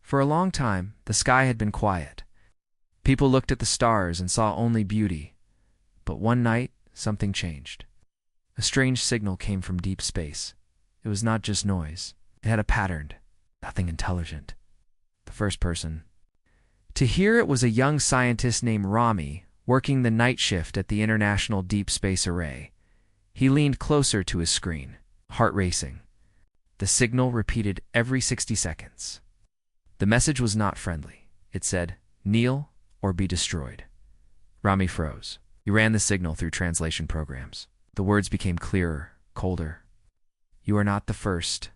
For a long time, the sky had been quiet. People looked at the stars and saw only beauty. But one night, something changed. A strange signal came from deep space. It was not just noise. It had a pattern. Nothing intelligent. The first person to hear it was a young scientist named Rami, working the night shift at the International Deep Space Array. He leaned closer to his screen, heart racing. The signal repeated every 60 seconds. The message was not friendly. It said, "Kneel or be destroyed." Rami froze. He ran the signal through translation programs. The words became clearer, colder. "You are not the first.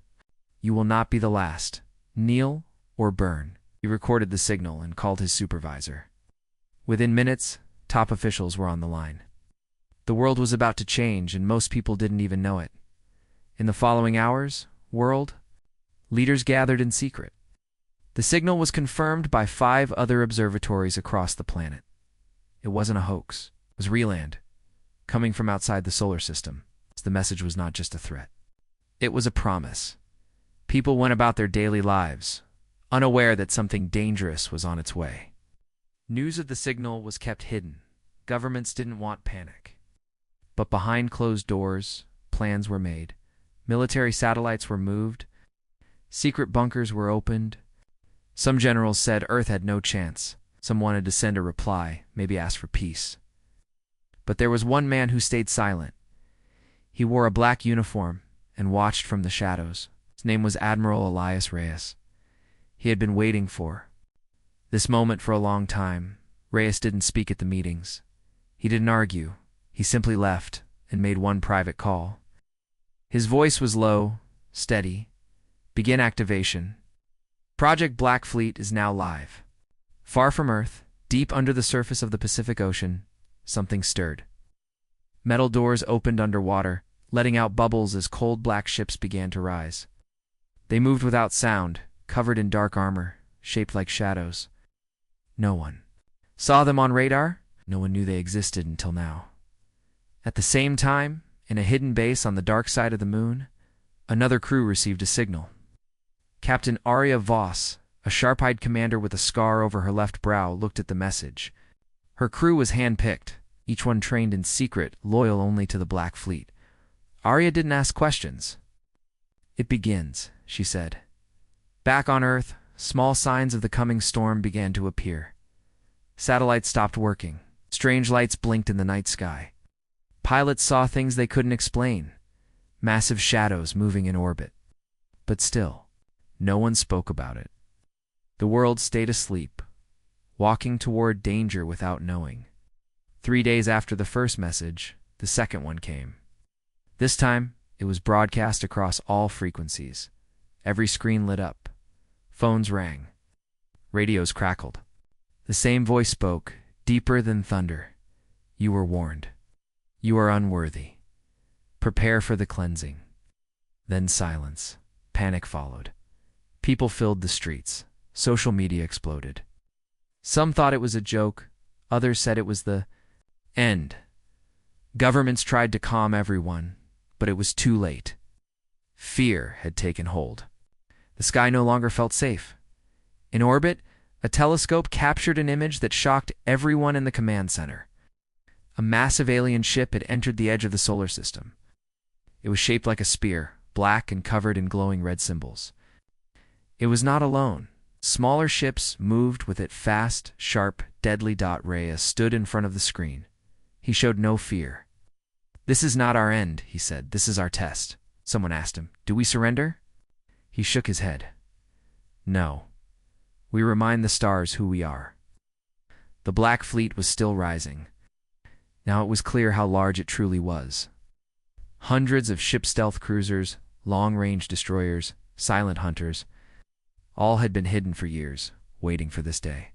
You will not be the last. Kneel or burn." He recorded the signal and called his supervisor. Within minutes, top officials were on the line. The world was about to change, and most people didn't even know it. In the following hours, world leaders gathered in secret. The signal was confirmed by 5 other observatories across the planet. It wasn't a hoax. It was real, coming from outside the solar system. The message was not just a threat. It was a promise. People went about their daily lives, unaware that something dangerous was on its way. News of the signal was kept hidden. Governments didn't want panic. But behind closed doors, plans were made. Military satellites were moved. Secret bunkers were opened. Some generals said Earth had no chance. Some wanted to send a reply, maybe ask for peace. But there was one man who stayed silent. He wore a black uniform and watched from the shadows. His name was Admiral Elias Reyes. He had been waiting for this moment for a long time. Reyes didn't speak at the meetings. He didn't argue. He simply left and made one private call. His voice was low, steady. "Begin activation. Project Black Fleet is now live." Far from Earth, deep under the surface of the Pacific Ocean, something stirred. Metal doors opened underwater, letting out bubbles as cold black ships began to rise. They moved without sound, covered in dark armor, shaped like shadows. No one saw them on radar. No one knew they existed until now. At the same time, in a hidden base on the dark side of the moon, another crew received a signal. Captain Arya Voss, a sharp-eyed commander with a scar over her left brow, looked at the message. Her crew was hand-picked, each one trained in secret, loyal only to the Black Fleet. Arya didn't ask questions. "It begins," she said. Back on Earth, small signs of the coming storm began to appear. Satellites stopped working. Strange lights blinked in the night sky. Pilots saw things they couldn't explain. Massive shadows moving in orbit. But still, no one spoke about it. The world stayed asleep, walking toward danger without knowing. 3 days after the first message, the second one came. This time, it was broadcast across all frequencies. Every screen lit up. Phones rang. Radios crackled. The same voice spoke, deeper than thunder. "You were warned. You are unworthy. Prepare for the cleansing." Then silence. Panic followed. People filled the streets. Social media exploded. Some thought it was a joke. Others said it was the end. Governments tried to calm everyone, but it was too late. Fear had taken hold. The sky no longer felt safe. In orbit, a telescope captured an image that shocked everyone in the command center. A massive alien ship had entered the edge of the solar system. It was shaped like a spear, black and covered in glowing red symbols. It was not alone. Smaller ships moved with it fast, sharp, deadly. Reyes stood in front of the screen. He showed no fear. "This is not our end," he said. "This is our test." Someone asked him, "Do we surrender?" He shook his head. "No. We remind the stars who we are." The Black Fleet was still rising. Now it was clear how large it truly was. Hundreds of ship stealth cruisers, long-range destroyers, silent hunters, all had been hidden for years, waiting for this day.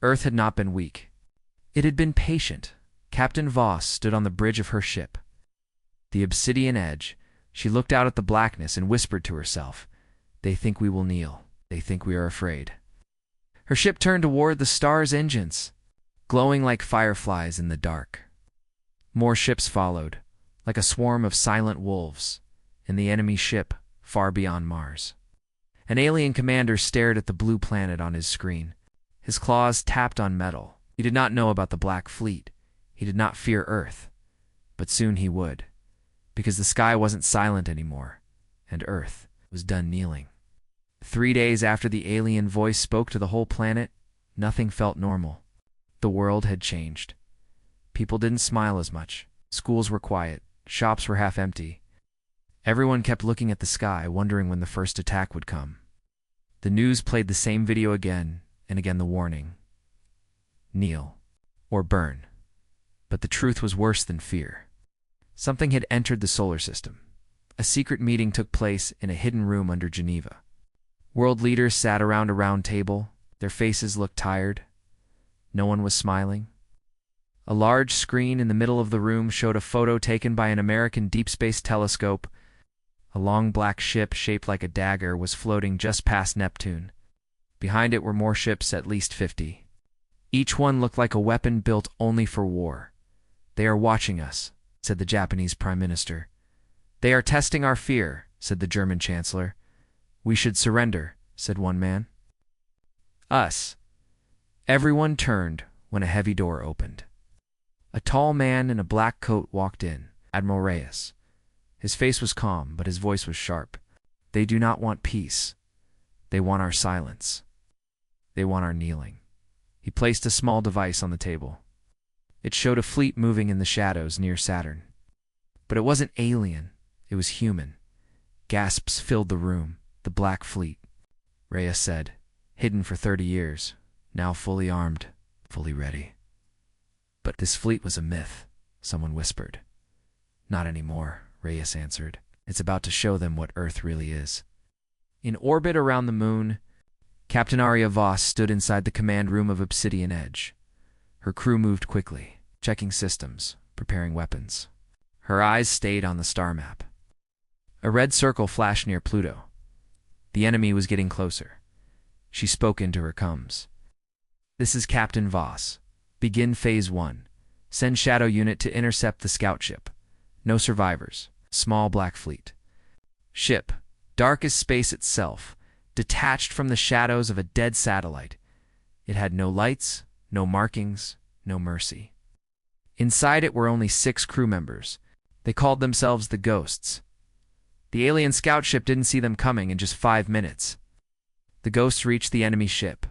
Earth had not been weak. It had been patient. Captain Voss stood on the bridge of her ship. The obsidian edge, she looked out at the blackness and whispered to herself, "They think we will kneel. They think we are afraid." Her ship turned toward the stars' engines, glowing like fireflies in the dark. More ships followed, like a swarm of silent wolves, and the enemy ship far beyond Mars. An alien commander stared at the blue planet on his screen. His claws tapped on metal. He did not know about the Black Fleet. He did not fear Earth. But soon he would, because the sky wasn't silent anymore, and Earth was done kneeling. 3 days after the alien voice spoke to the whole planet, nothing felt normal. The world had changed. People didn't smile as much. Schools were quiet. Shops were half empty. Everyone kept looking at the sky, wondering when the first attack would come. The news played the same video again and again, the warning: kneel or burn. But the truth was worse than fear. Something had entered the solar system. A secret meeting took place in a hidden room under Geneva. World leaders sat around a round table. Their faces looked tired. No one was smiling. A large screen in the middle of the room showed a photo taken by an American deep space telescope. A long black ship shaped like a dagger was floating just past Neptune. Behind it were more ships, at least 50. Each one looked like a weapon built only for war. "They are watching us," said the Japanese Prime Minister. "They are testing our fear," said the German Chancellor. "We should surrender," said one man. "Us." Everyone turned when a heavy door opened. A tall man in a black coat walked in, Admiral Reyes. His face was calm, but his voice was sharp. "They do not want peace. They want our silence. They want our kneeling." He placed a small device on the table. It showed a fleet moving in the shadows near Saturn. But it wasn't alien. It was human. Gasps filled the room. "The Black Fleet," Reyes said. "Hidden for 30 years. Now fully armed. Fully ready." "But this fleet was a myth," someone whispered. "Not anymore," Reyes answered. "It's about to show them what Earth really is." In orbit around the moon, Captain Aria Voss stood inside the command room of Obsidian Edge. Her crew moved quickly, checking systems, preparing weapons. Her eyes stayed on the star map. A red circle flashed near Pluto. The enemy was getting closer. She spoke into her comms. "This is Captain Voss. Begin Phase 1. Send Shadow Unit to intercept the scout ship. No survivors. Small Black Fleet. Ship, dark as space itself, detached from the shadows of a dead satellite. It had no lights, no markings, no mercy. Inside it were only 6 crew members. They called themselves the Ghosts. The alien scout ship didn't see them coming in just 5 minutes. The Ghosts reached the enemy ship.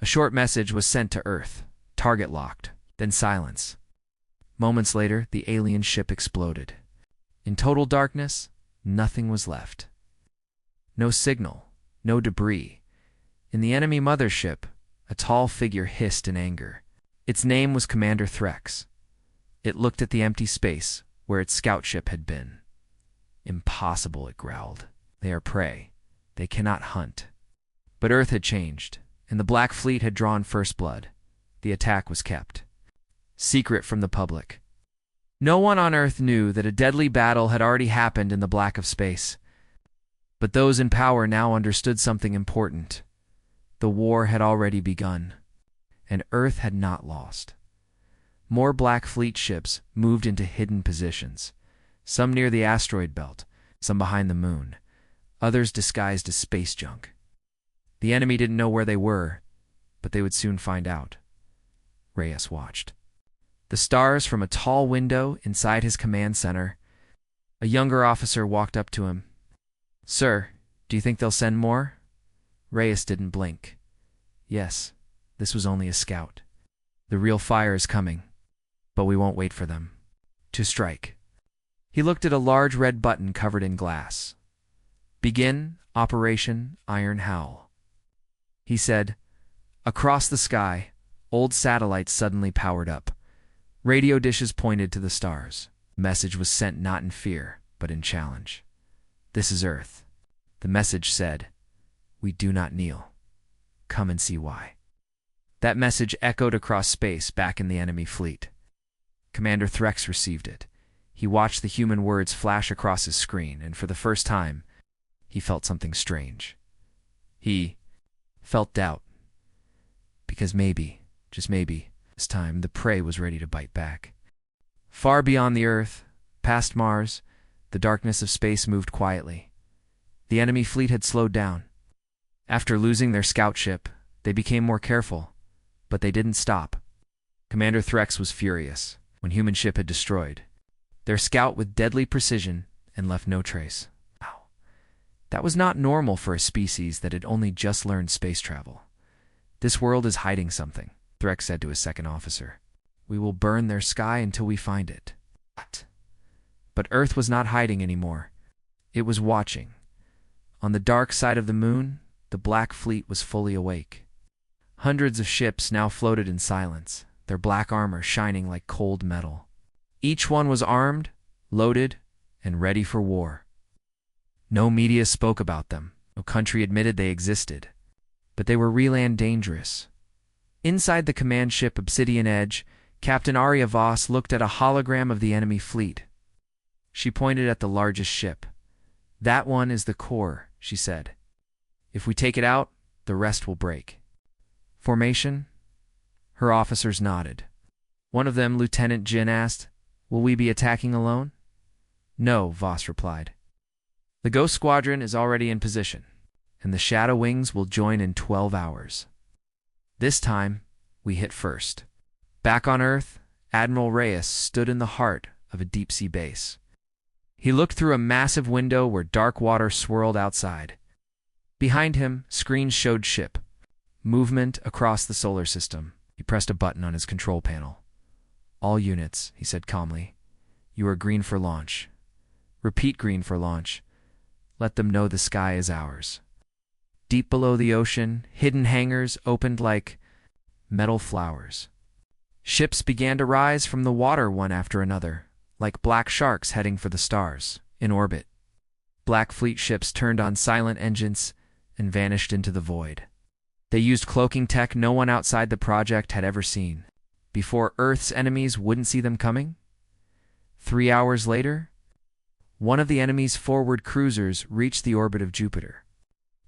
A short message was sent to Earth. Target locked, then silence. Moments later, the alien ship exploded. In total darkness, nothing was left. No signal, no debris. In the enemy mothership, a tall figure hissed in anger. Its name was Commander Threx. It looked at the empty space where its scout ship had been. "Impossible," it growled. "They are prey. They cannot hunt." But Earth had changed, and the Black Fleet had drawn first blood. The attack was kept secret from the public. No one on Earth knew that a deadly battle had already happened in the black of space. But those in power now understood something important. The war had already begun, and Earth had not lost. More Black Fleet ships moved into hidden positions, some near the asteroid belt, some behind the moon, others disguised as space junk. The enemy didn't know where they were, but they would soon find out. Reyes watched the stars from a tall window inside his command center. A younger officer walked up to him. "Sir, do you think they'll send more?" Reyes didn't blink. "Yes, this was only a scout. The real fire is coming, but we won't wait for them to strike." He looked at a large red button covered in glass. "Begin Operation Iron Howl." He said. Across the sky, old satellites suddenly powered up. Radio dishes pointed to the stars. The message was sent not in fear, but in challenge. "This is Earth." The message said, "We do not kneel. Come and see why." That message echoed across space back in the enemy fleet. Commander Threx received it. He watched the human words flash across his screen, and for the first time, he felt something strange. He felt doubt. Because maybe, just maybe, this time the prey was ready to bite back. Far beyond the Earth, past Mars, the darkness of space moved quietly. The enemy fleet had slowed down. After losing their scout ship, they became more careful, but they didn't stop. Commander Threx was furious when human ship had destroyed their scout with deadly precision and left no trace. Wow. That was not normal for a species that had only just learned space travel. This world is hiding something, Threx said to his second officer. We will burn their sky until we find it. What? But Earth was not hiding anymore. It was watching. On the dark side of the moon, the Black Fleet was fully awake. Hundreds of ships now floated in silence, their black armor shining like cold metal. Each one was armed, loaded, and ready for war. No media spoke about them, no country admitted they existed, but they were real and dangerous. Inside the command ship Obsidian Edge, Captain Arya Voss looked at a hologram of the enemy fleet. She pointed at the largest ship. That one is the core, she said. If we take it out, the rest will break. Formation? Her officers nodded. One of them, Lieutenant Jin, asked, Will we be attacking alone? No, Voss replied. The Ghost Squadron is already in position, and the Shadow Wings will join in 12 hours. This time, we hit first. Back on Earth, Admiral Reyes stood in the heart of a deep-sea base. He looked through a massive window where dark water swirled outside. Behind him, screens showed ship movement across the solar system. He pressed a button on his control panel. All units, he said calmly. You are green for launch. Repeat green for launch. Let them know the sky is ours. Deep below the ocean, hidden hangars opened like metal flowers. Ships began to rise from the water one after another, like black sharks heading for the stars, in orbit. Black Fleet ships turned on silent engines and vanished into the void. They used cloaking tech no one outside the project had ever seen, before Earth's enemies wouldn't see them coming. 3 hours later, one of the enemy's forward cruisers reached the orbit of Jupiter.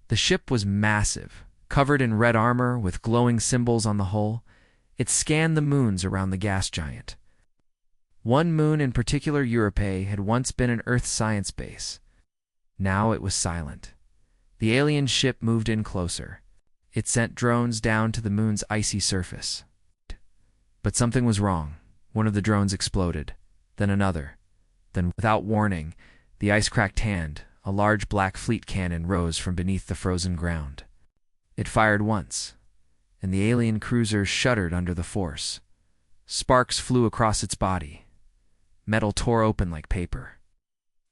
The ship was massive, covered in red armor with glowing symbols on the hull. It scanned the moons around the gas giant. One moon in particular, Europe, had once been an Earth science base. Now it was silent. The alien ship moved in closer. It sent drones down to the moon's icy surface. But something was wrong. One of the drones exploded, then another. Then, without warning, the ice-cracked hand, a large Black Fleet cannon, rose from beneath the frozen ground. It fired once, and the alien cruiser shuddered under the force. Sparks flew across its body. Metal tore open like paper.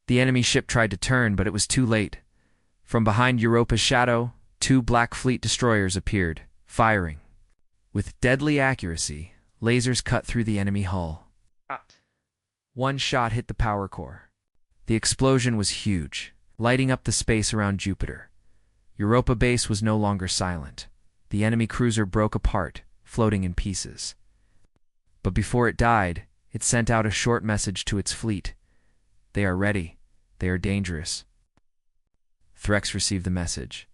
The enemy ship tried to turn, but it was too late. From behind Europa's shadow, 2 Black Fleet destroyers appeared, firing. With deadly accuracy, lasers cut through the enemy hull. One shot hit the power core. The explosion was huge, lighting up the space around Jupiter. Europa base was no longer silent. The enemy cruiser broke apart, floating in pieces. But before it died, it sent out a short message to its fleet. They are ready. They are dangerous. Threx received the message.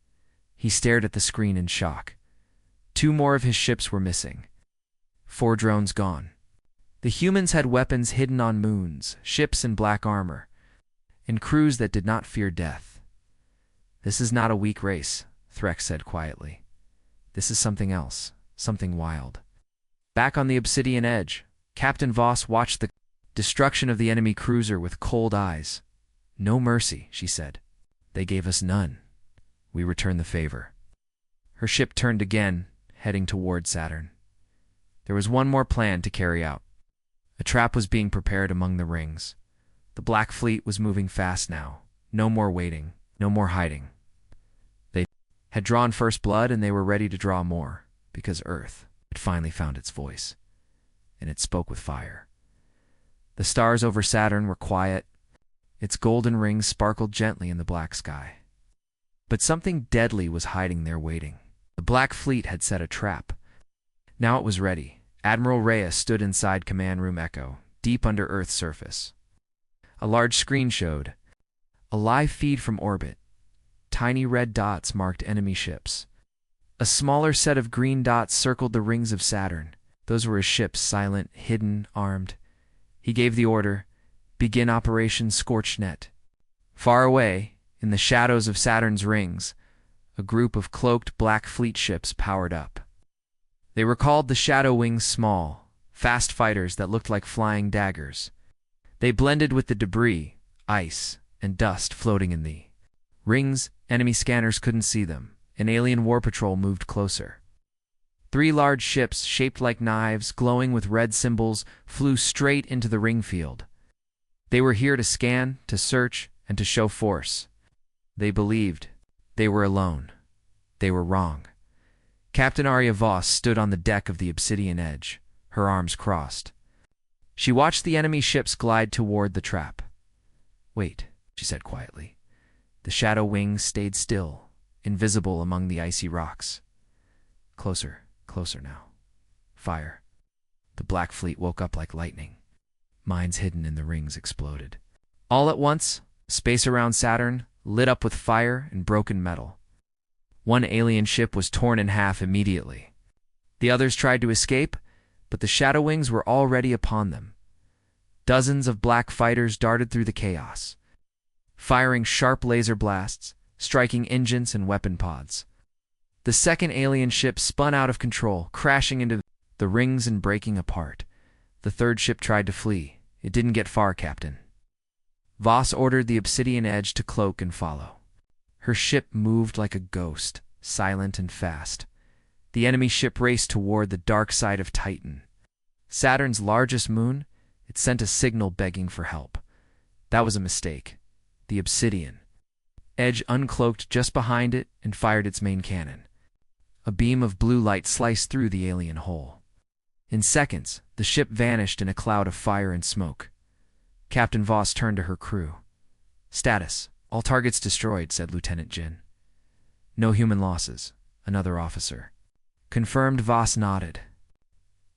He stared at the screen in shock. 2 more of his ships were missing. 4 drones gone. The humans had weapons hidden on moons, ships in black armor, and crews that did not fear death. This is not a weak race, Threx said quietly. This is something else, something wild. Back on the Obsidian Edge, Captain Voss watched the destruction of the enemy cruiser with cold eyes. No mercy, she said. They gave us none. We return the favor. Her ship turned again, heading toward Saturn. There was one more plan to carry out. A trap was being prepared among the rings. The Black Fleet was moving fast now. No more waiting, no more hiding. They had drawn first blood, and they were ready to draw more, because Earth had finally found its voice, and it spoke with fire. The stars over Saturn were quiet. Its golden rings sparkled gently in the black sky. But something deadly was hiding there waiting. The Black Fleet had set a trap. Now it was ready. Admiral Reyes stood inside Command Room Echo, deep under Earth's surface. A large screen showed a live feed from orbit. Tiny red dots marked enemy ships. A smaller set of green dots circled the rings of Saturn. Those were his ships, silent, hidden, armed. He gave the order, begin Operation Scorched Net. Far away, in the shadows of Saturn's rings, a group of cloaked Black Fleet ships powered up. They were called the Shadow Wings, small, fast fighters that looked like flying daggers. They blended with the debris, ice, and dust floating in the rings. Enemy scanners couldn't see them. An alien war patrol moved closer. 3 large ships, shaped like knives, glowing with red symbols, flew straight into the ring field. They were here to scan, to search, and to show force. They believed they were alone. They were wrong. Captain Arya Voss stood on the deck of the Obsidian Edge, her arms crossed. She watched the enemy ships glide toward the trap. "Wait," she said quietly. The Shadow Wings stayed still, invisible among the icy rocks. "Closer, closer now. Fire." The Black Fleet woke up like lightning. Mines hidden in the rings exploded. All at once, space around Saturn lit up with fire and broken metal. One alien ship was torn in half immediately. The others tried to escape, but the Shadow Wings were already upon them. Dozens of black fighters darted through the chaos, firing sharp laser blasts, striking engines and weapon pods. The second alien ship spun out of control, crashing into the rings and breaking apart. The third ship tried to flee. It didn't get far, Captain. Voss ordered the Obsidian Edge to cloak and follow. Her ship moved like a ghost, silent and fast. The enemy ship raced toward the dark side of Titan. Saturn's largest moon, it sent a signal begging for help. That was a mistake. The Obsidian Edge uncloaked just behind it and fired its main cannon. A beam of blue light sliced through the alien hull. In seconds, the ship vanished in a cloud of fire and smoke. Captain Voss turned to her crew. "Status: all targets destroyed," said Lieutenant Jin. "No human losses," another officer. Confirmed. Voss nodded.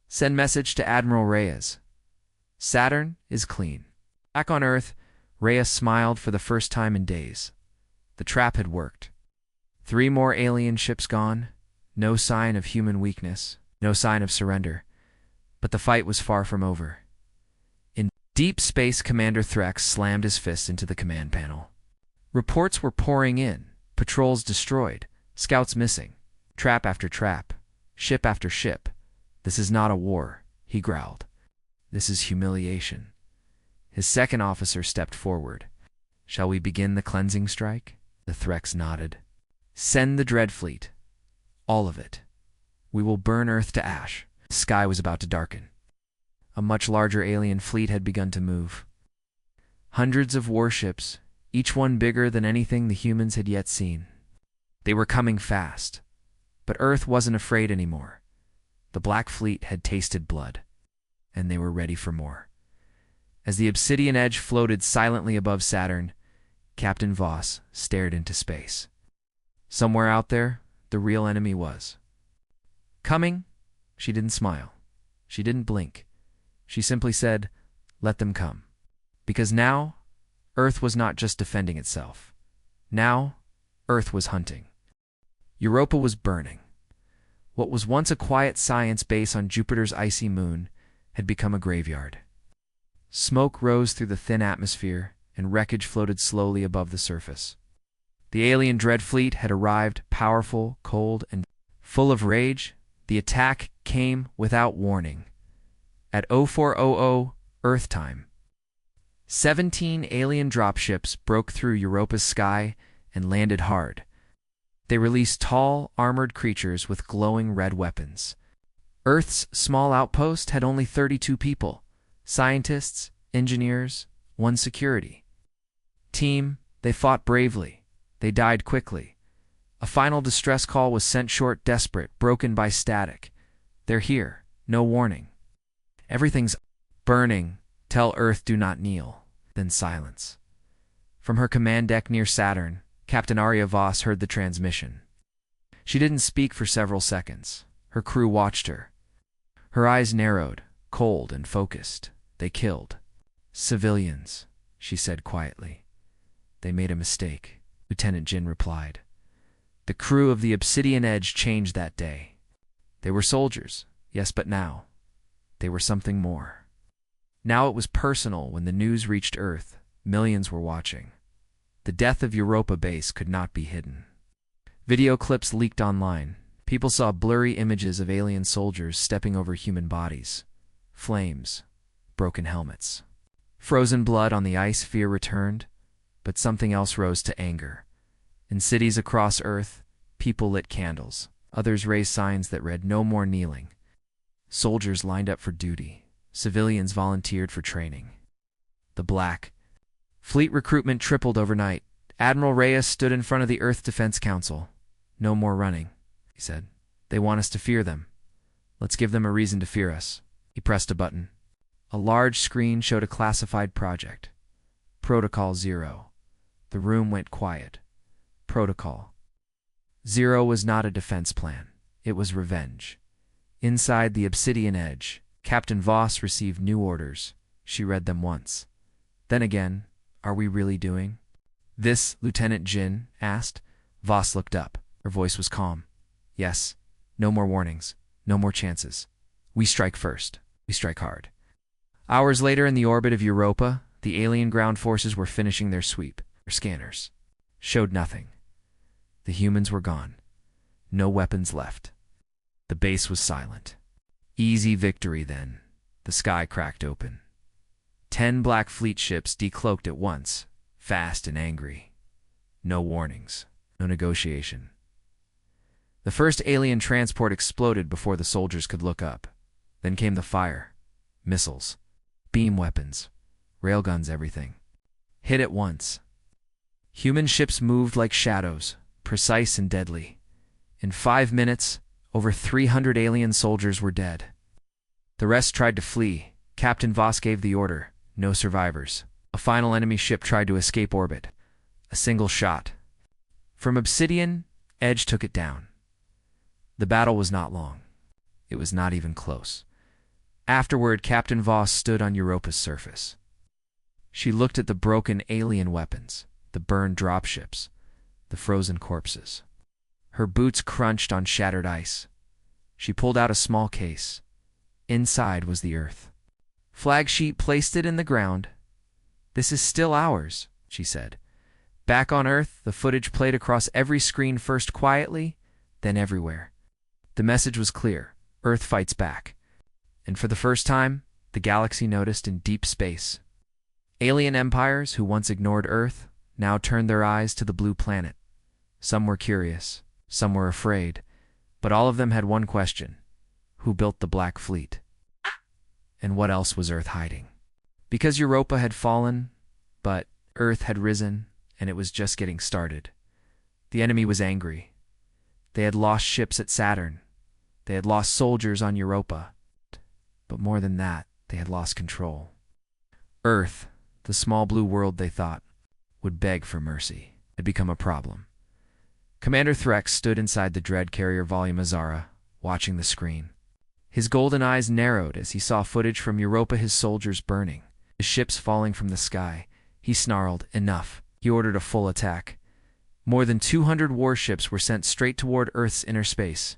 "Send message to Admiral Reyes. Saturn is clean." Back on Earth, Reyes smiled for the first time in days. The trap had worked. 3 more alien ships gone. No sign of human weakness. No sign of surrender. But the fight was far from over. In deep space, Commander Threx slammed his fist into the command panel. Reports were pouring in. Patrols destroyed. Scouts missing. Trap after trap. Ship after ship. "This is not a war," he growled. "This is humiliation." His second officer stepped forward. "Shall we begin the cleansing strike?" The Threx nodded. "Send the Dread Fleet. All of it. We will burn Earth to ash." The sky was about to darken. A much larger alien fleet had begun to move. Hundreds of warships, each one bigger than anything the humans had yet seen. They were coming fast. But Earth wasn't afraid anymore. The Black Fleet had tasted blood, and they were ready for more. As the Obsidian Edge floated silently above Saturn, Captain Voss stared into space. Somewhere out there, the real enemy was. "Coming?" She didn't smile. She didn't blink. She simply said, "Let them come." Because now, Earth was not just defending itself. Now, Earth was hunting. Europa was burning. What was once a quiet science base on Jupiter's icy moon had become a graveyard. Smoke rose through the thin atmosphere, and wreckage floated slowly above the surface. The alien Dread Fleet had arrived, powerful, cold, and full of rage. The attack came without warning. At 0400 Earth time, 17 alien dropships broke through Europa's sky and landed hard. They released tall, armored creatures with glowing red weapons. Earth's small outpost had only 32 people: scientists, engineers, 1 security. Team, they fought bravely. They died quickly. A final distress call was sent short, desperate, broken by static. "They're here. No warning. Everything's burning. Tell Earth do not kneel." Then silence. From her command deck near Saturn, Captain Arya Voss heard the transmission. She didn't speak for several seconds. Her crew watched her. Her eyes narrowed, cold and focused. "They killed civilians," she said quietly. "They made a mistake," Lieutenant Jin replied. The crew of the Obsidian Edge changed that day. They were soldiers, yes, but now they were something more. Now it was personal. When the news reached Earth, millions were watching. The death of Europa base could not be hidden. Video clips leaked online. People saw blurry images of alien soldiers stepping over human bodies. Flames. Broken helmets. Frozen blood on the ice. Fear returned, but something else rose to anger. In cities across Earth, people lit candles. Others raised signs that read, "No more kneeling." Soldiers lined up for duty. Civilians volunteered for training. The Black Fleet recruitment tripled overnight. Admiral Reyes stood in front of the Earth Defense Council. "No more running," he said. "They want us to fear them. Let's give them a reason to fear us." He pressed a button. A large screen showed a classified project. Protocol 0. The room went quiet. Protocol 0 was not a defense plan. It was revenge. Inside the Obsidian Edge, Captain Voss received new orders. She read them once. Then again, "Are we really doing this?" Lieutenant Jin asked. Voss looked up. Her voice was calm. "Yes. No more warnings. No more chances. We strike first. We strike hard." Hours later in the orbit of Europa, the alien ground forces were finishing their sweep. Their scanners showed nothing. The humans were gone. No weapons left. The base was silent. Easy victory then. The sky cracked open. 10 Black Fleet ships decloaked at once, fast and angry. No warnings. No negotiation. The first alien transport exploded before the soldiers could look up. Then came the fire. Missiles. Beam weapons. Railguns, everything. Hit at once. Human ships moved like shadows, precise and deadly. In 5 minutes, over 300 alien soldiers were dead. The rest tried to flee. Captain Voss gave the order. No survivors. A final enemy ship tried to escape orbit. A single shot. From Obsidian, Edge took it down. The battle was not long. It was not even close. Afterward, Captain Voss stood on Europa's surface. She looked at the broken alien weapons, the burned dropships, the frozen corpses. Her boots crunched on shattered ice. She pulled out a small case. Inside was the Earth. Flag sheet placed it in the ground. "This is still ours," she said. Back on Earth, the footage played across every screen, first quietly, then everywhere. The message was clear. Earth fights back. And for the first time, the galaxy noticed in deep space. Alien empires who once ignored Earth now turned their eyes to the blue planet. Some were curious, some were afraid, but all of them had one question: who built the Black Fleet? And what else was Earth hiding? Because Europa had fallen, but Earth had risen, and it was just getting started. The enemy was angry. They had lost ships at Saturn. They had lost soldiers on Europa. But more than that, they had lost control. Earth, the small blue world they thought would beg for mercy, had become a problem. Commander Threx stood inside the dread carrier volume Azara, watching the screen. His golden eyes narrowed as he saw footage from Europa, his soldiers burning, his ships falling from the sky. He snarled, "Enough." He ordered a full attack. More than 200 warships were sent straight toward Earth's inner space.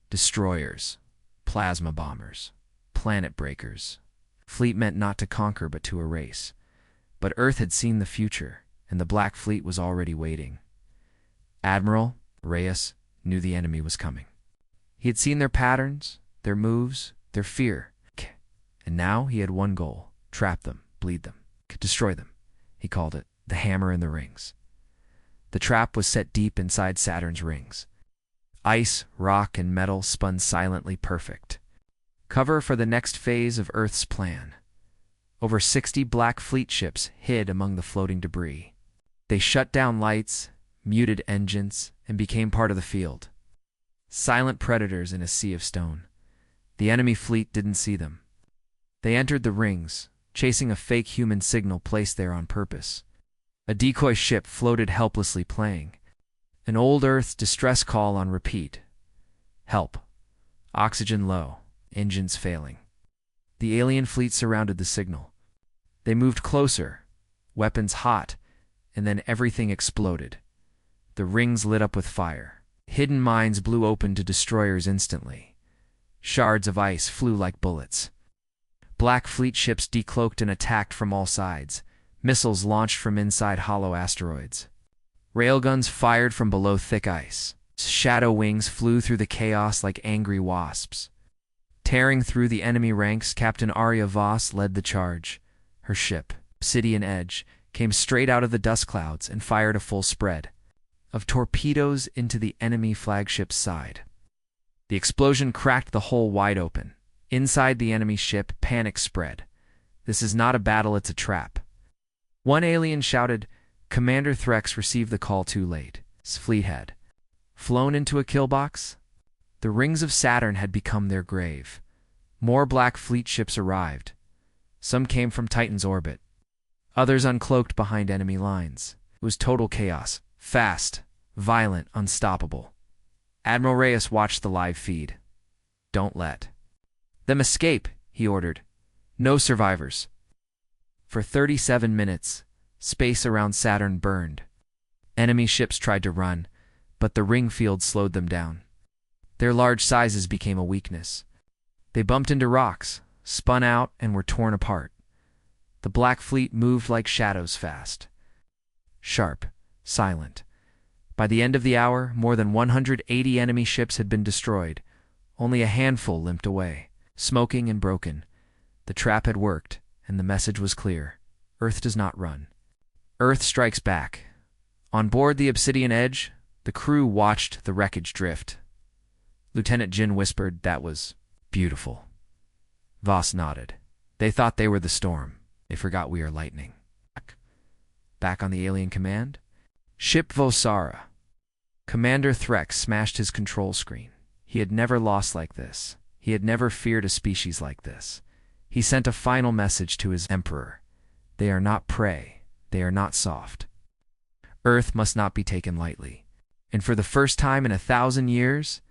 Destroyers, plasma bombers, planet breakers. Fleet meant not to conquer but to erase. But Earth had seen the future, and the Black Fleet was already waiting. Admiral Reyes knew the enemy was coming. He had seen their patterns, their moves, their fear. And now he had one goal: trap them, bleed them, destroy them. He called it the hammer in the rings. The trap was set deep inside Saturn's rings. Ice, rock, and metal spun silently, perfect. Cover for the next phase of Earth's plan. Over 60 Black Fleet ships hid among the floating debris. They shut down lights, muted engines, and became part of the field. Silent predators in a sea of stone. The enemy fleet didn't see them. They entered the rings, chasing a fake human signal placed there on purpose. A decoy ship floated helplessly, playing an old Earth distress call on repeat. Help. Oxygen low. Engines failing. The alien fleet surrounded the signal. They moved closer, weapons hot, and then everything exploded. The rings lit up with fire. Hidden mines blew open to destroyers instantly. Shards of ice flew like bullets. Black Fleet ships decloaked and attacked from all sides. Missiles launched from inside hollow asteroids. Railguns fired from below thick ice. Shadow wings flew through the chaos like angry wasps. Tearing through the enemy ranks, Captain Arya Voss led the charge. Her ship, Obsidian Edge, came straight out of the dust clouds and fired a full spread of torpedoes into the enemy flagship's side. The explosion cracked the hull wide open. Inside the enemy ship, panic spread. "This is not a battle, it's a trap." One alien shouted, "Commander Threx received the call too late." His fleet had flown into a kill box. The rings of Saturn had become their grave. More Black Fleet ships arrived. Some came from Titan's orbit. Others uncloaked behind enemy lines. It was total chaos. Fast, violent, unstoppable. Admiral Reyes watched the live feed. "Don't let them escape," he ordered. "No survivors." For 37 minutes, space around Saturn burned. Enemy ships tried to run, but the ring field slowed them down. Their large sizes became a weakness. They bumped into rocks, spun out, and were torn apart. The Black Fleet moved like shadows fast. Sharp, silent. By the end of the hour, more than 180 enemy ships had been destroyed. Only a handful limped away, smoking and broken. The trap had worked, and the message was clear. Earth does not run. Earth strikes back. On board the Obsidian Edge, the crew watched the wreckage drift. Lieutenant Jin whispered, "That was beautiful." Voss nodded. "They thought they were the storm. They forgot we are lightning." Back on the alien command? Ship Vosara. Commander Threx smashed his control screen. He had never lost like this. He had never feared a species like this. He sent a final message to his Emperor. They are not prey. They are not soft. Earth must not be taken lightly. And for the first time in 1,000 years,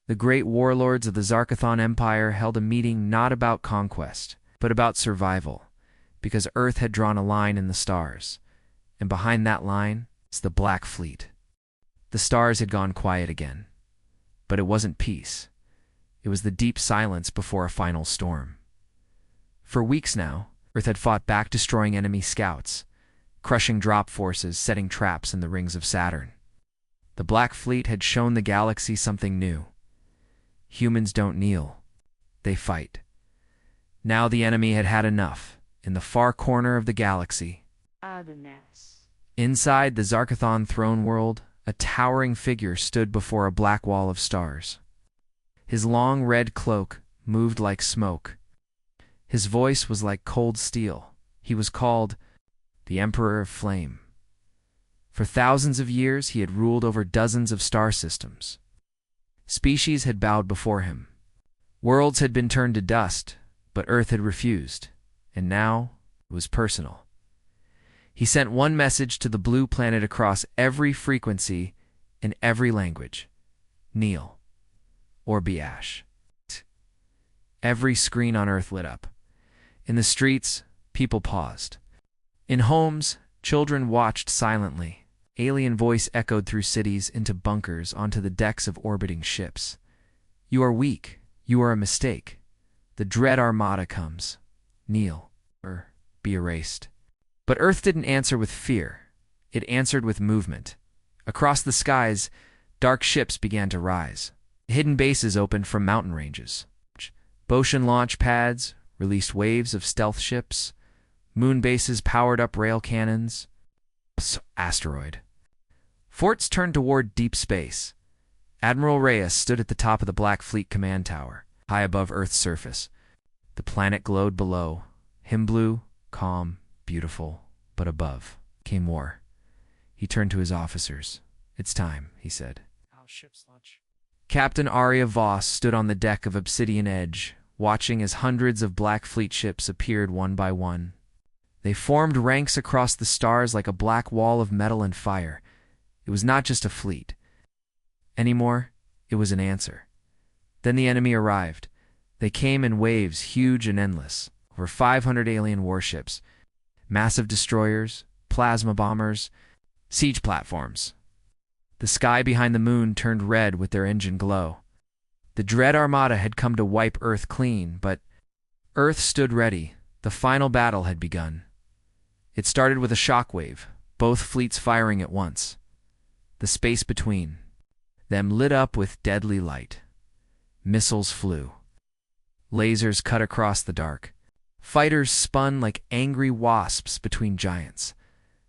the great warlords of the Zarkathon Empire held a meeting not about conquest, but about survival, because Earth had drawn a line in the stars, and behind that line is the Black Fleet. The stars had gone quiet again, but it wasn't peace. It was the deep silence before a final storm. For weeks now, Earth had fought back, destroying enemy scouts, crushing drop forces, setting traps in the rings of Saturn. The Black Fleet had shown the galaxy something new. Humans don't kneel. They fight. Now the enemy had had enough. In the far corner of the galaxy, inside the Zarkathon throne world, a towering figure stood before a black wall of stars. His long red cloak moved like smoke. His voice was like cold steel. He was called the Emperor of Flame. For thousands of years, he had ruled over dozens of star systems. Species had bowed before him. Worlds had been turned to dust, but Earth had refused, and now it was personal. He sent one message to the blue planet across every frequency in every language: kneel, or be ash. Every screen on Earth lit up. In the streets, people paused. In homes, children watched silently. Alien voice echoed through cities, into bunkers, onto the decks of orbiting ships. "You are weak. You are a mistake. The dread armada comes. Kneel, or be erased." But Earth didn't answer with fear. It answered with movement. Across the skies, dark ships began to rise. Hidden bases opened from mountain ranges. Boshan launch pads released waves of stealth ships. Moon bases powered up rail cannons. Asteroid. Forts turned toward deep space. Admiral Reyes stood at the top of the Black Fleet command tower, high above Earth's surface. The planet glowed below, him blue, calm, beautiful, but above came war. He turned to his officers. "It's time," he said. "Our ship's launch." Captain Arya Voss stood on the deck of Obsidian Edge, watching as hundreds of Black Fleet ships appeared one by one. They formed ranks across the stars like a black wall of metal and fire. It was not just a fleet anymore, it was an answer. Then the enemy arrived. They came in waves, huge and endless, over 500 alien warships, massive destroyers, plasma bombers, siege platforms. The sky behind the moon turned red with their engine glow. The dread armada had come to wipe Earth clean, but Earth stood ready. The final battle had begun. It started with a shockwave, both fleets firing at once. The space between them lit up with deadly light. Missiles flew. Lasers cut across the dark. Fighters spun like angry wasps between giants.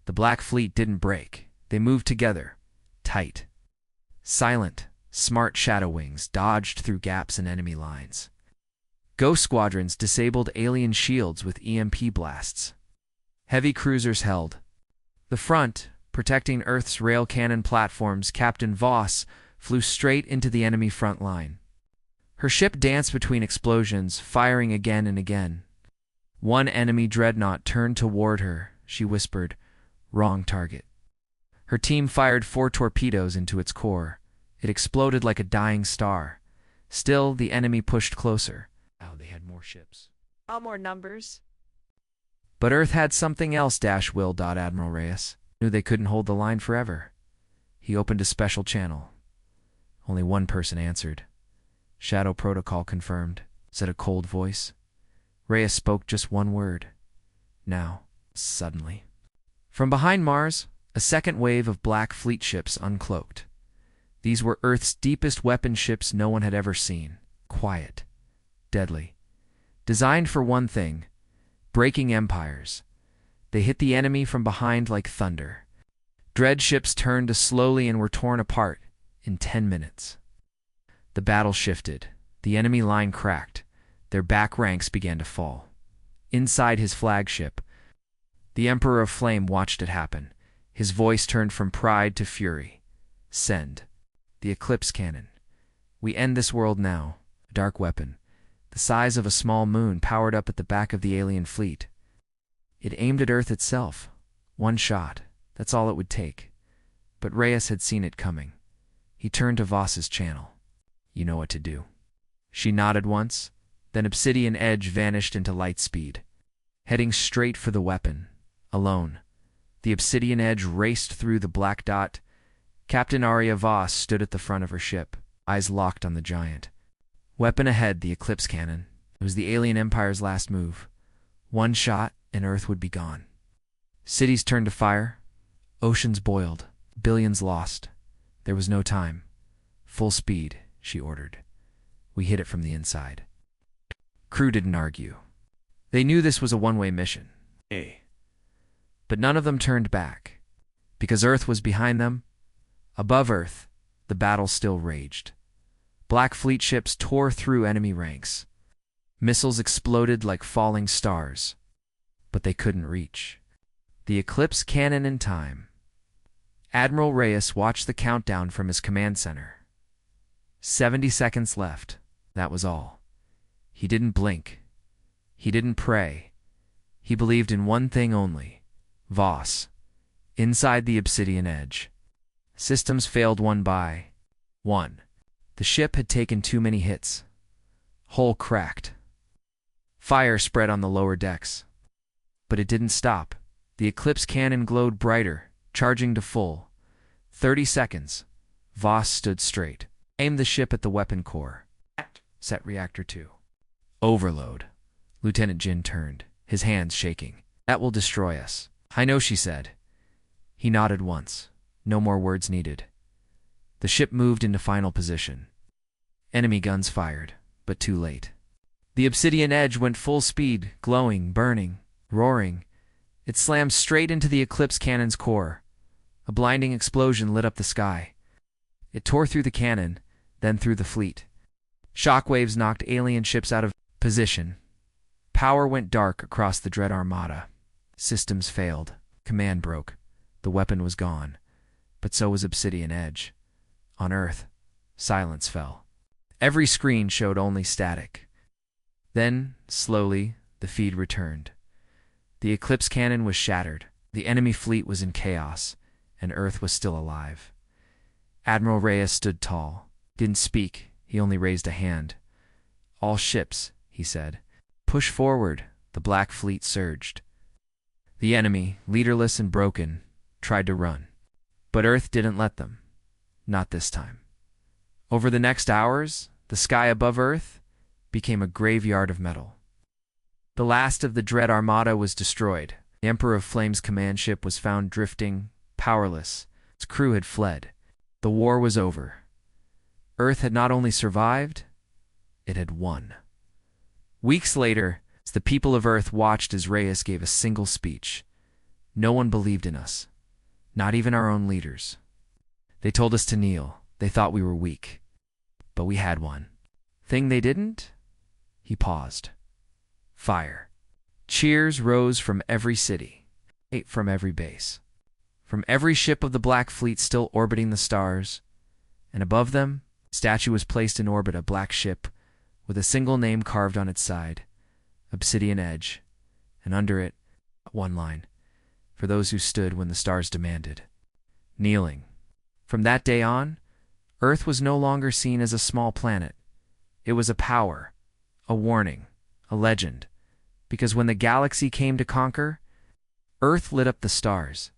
The Black Fleet didn't break. They moved together, tight. Silent, smart shadow wings dodged through gaps in enemy lines. Ghost squadrons disabled alien shields with EMP blasts. Heavy cruisers held. The front, protecting Earth's rail cannon platforms, Captain Voss flew straight into the enemy front line. Her ship danced between explosions, firing again and again. One enemy dreadnought turned toward her. She whispered, "Wrong target." Her team fired 4 torpedoes into its core. It exploded like a dying star. Still, the enemy pushed closer. Oh, they had more ships. All more numbers. But Earth had something else, Will. Admiral Reyes knew they couldn't hold the line forever. He opened a special channel. Only one person answered. "Shadow Protocol confirmed," said a cold voice. Reyes spoke just one word. Now, suddenly. From behind Mars, a second wave of Black Fleet ships uncloaked. These were Earth's deepest weapon ships no one had ever seen. Quiet. Deadly. Designed for one thing: breaking empires. They hit the enemy from behind like thunder. Dread ships turned slowly and were torn apart in 10 minutes. The battle shifted. The enemy line cracked. Their back ranks began to fall. Inside his flagship, the Emperor of Flame watched it happen. His voice turned from pride to fury. "Send the Eclipse Cannon. We end this world now." A dark weapon, the size of a small moon, powered up at the back of the alien fleet. It aimed at Earth itself. One shot. That's all it would take. But Reyes had seen it coming. He turned to Voss's channel. "You know what to do." She nodded once, then Obsidian Edge vanished into light speed. Heading straight for the weapon. Alone, the Obsidian Edge raced through the black dot. Captain Arya Voss stood at the front of her ship, eyes locked on the giant. Weapon ahead, the Eclipse Cannon. It was the alien empire's last move. One shot, and Earth would be gone. Cities turned to fire. Oceans boiled. Billions lost. There was no time. "Full speed," she ordered. "We hit it from the inside." Crew didn't argue. They knew this was a one-way mission. But none of them turned back. Because Earth was behind them. Above Earth, the battle still raged. Black Fleet ships tore through enemy ranks. Missiles exploded like falling stars. But they couldn't reach the Eclipse Cannon in time. Admiral Reyes watched the countdown from his command center. 70 seconds left. That was all. He didn't blink. He didn't pray. He believed in one thing only: Voss. Inside the Obsidian Edge. Systems failed one by one. The ship had taken too many hits. Hull cracked. Fire spread on the lower decks. But it didn't stop. The Eclipse Cannon glowed brighter, charging to full. 30 seconds. Voss stood straight. Aimed the ship at the weapon core. Set reactor 2. Overload. Lieutenant Jin turned, his hands shaking. "That will destroy us." "I know," she said. He nodded once. No more words needed. The ship moved into final position. Enemy guns fired, but too late. The Obsidian Edge went full speed, glowing, burning, roaring. It slammed straight into the Eclipse Cannon's core. A blinding explosion lit up the sky. It tore through the cannon, then through the fleet. Shockwaves knocked alien ships out of position. Power went dark across the Dread Armada. Systems failed. Command broke. The weapon was gone. But so was Obsidian Edge. On Earth, silence fell. Every screen showed only static. Then, slowly, the feed returned. The Eclipse Cannon was shattered. The enemy fleet was in chaos, and Earth was still alive. Admiral Reyes stood tall. Didn't speak. He only raised a hand. "All ships," he said. "Push forward." The Black Fleet surged. The enemy, leaderless and broken, tried to run. But Earth didn't let them. Not this time. Over the next hours, the sky above Earth became a graveyard of metal. The last of the Dread Armada was destroyed. The Emperor of Flame's command ship was found drifting, powerless. Its crew had fled. The war was over. Earth had not only survived, it had won. Weeks later, as the people of Earth watched as Reyes gave a single speech, no one believed in us, not even our own leaders. They told us to kneel. They thought we were weak. But we had one. Thing they didn't? He paused. Fire. Cheers rose from every city, from every base, from every ship of the Black Fleet still orbiting the stars, and above them, a statue was placed in orbit, a black ship with a single name carved on its side, Obsidian Edge, and under it, one line, for those who stood when the stars demanded. Kneeling. From that day on, Earth was no longer seen as a small planet. It was a power, a warning, a legend, because when the galaxy came to conquer, Earth lit up the stars,